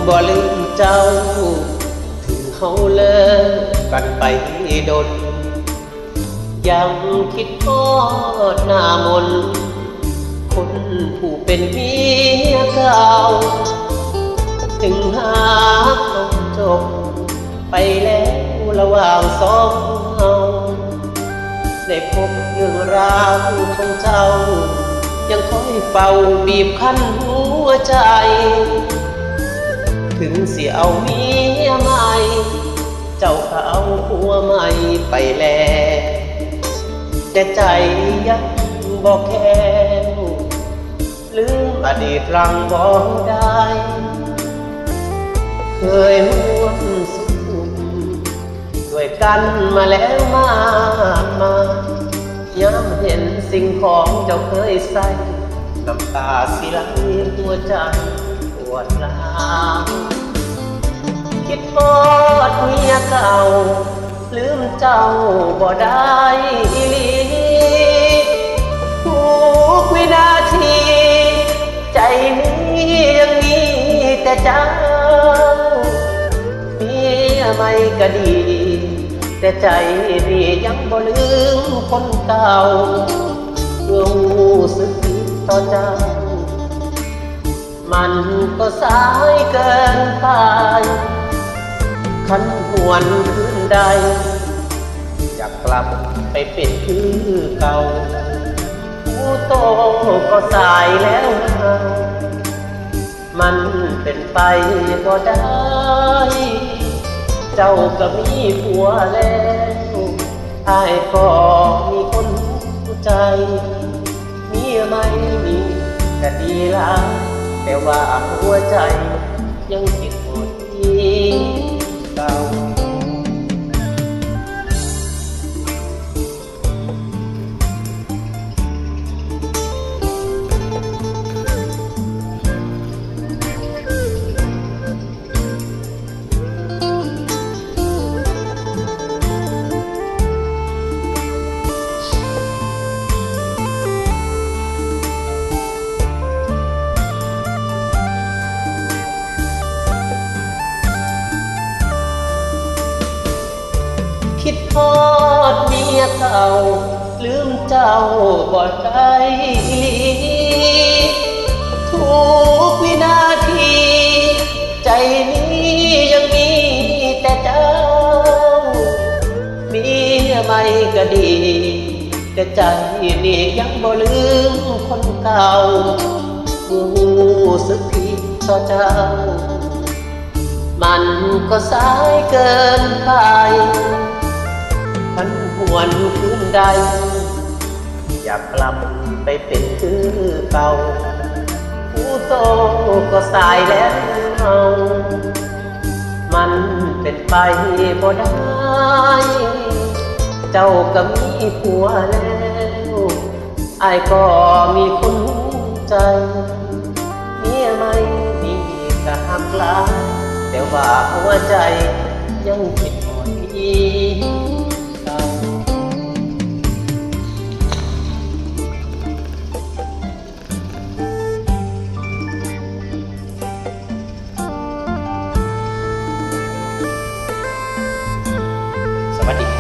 บ่ลืมเจ้าถึงเฮาเลิกกันไปดนยังคิดทอดหน้ามนคนผู้เป็นเมียเก่าถึงหาจบไปแล้วระหว่างสองเฮาได้พบเรื่องราวของเจ้ายังคอยเฝ้าบีบคั้นหัวใจถึงสิเอาเมียใหม่เจ้าก็เอาผัวใหม่ไปแล้วแต่ใจยังบอกแค่ลืมอดีตรังบอกได้เคยร่วมสุขด้วยกันมาแล้วมากมายย้ำเห็นสิ่งของเจ้าเคยใส่น้ำตาสิไหลหัวใจปวดร้าวคิดทอดเมียเก่าลืมเจ้าบ่ได้อีหลีทุกวินาทีใจนี้ยังมีแต่เจ้าเมียใหม่ก็ดีแต่ใจนี่ยังบ่ลืมคนเก่าเมื่อรู้สึกผิดต่อเจ้ามันก็สายเกินไปขันหวนคืนใดอยากกลับไปเป็นคือเก่าผู้โตก็สายแล้วมันเป็นไปบ่ได้เจ้าก็มีผัวแล้วอ้ายก็มีคนรู้ใจเมียไม่มีก็ดีแล้วแต่ว่าหัวใจยังคิดหมดที่เก่าคิดทอดเมียเก่าลืมเจ้าบ่ได้อีหลีทุกวินาทีใจนี้ยังมีแต่เจ้าเมียใหม่ก็ดีแต่ใจนี่ยังบ่ลืมคนเก่ารู้สึกผิดต่อเจ้ามันก็สายเกินไปพันหวนคืนใดอยากกลับไปเป็นคือเก่าผู้โตก็สายแล้วมันเป็นไปบ่ได้เจ้าก็มีผัวแล้วอ้ายก็มีคนใจเมียไม่มีก็หักหลายแต่ว่าหัวใจยังคิดหอดพี่สวัสดี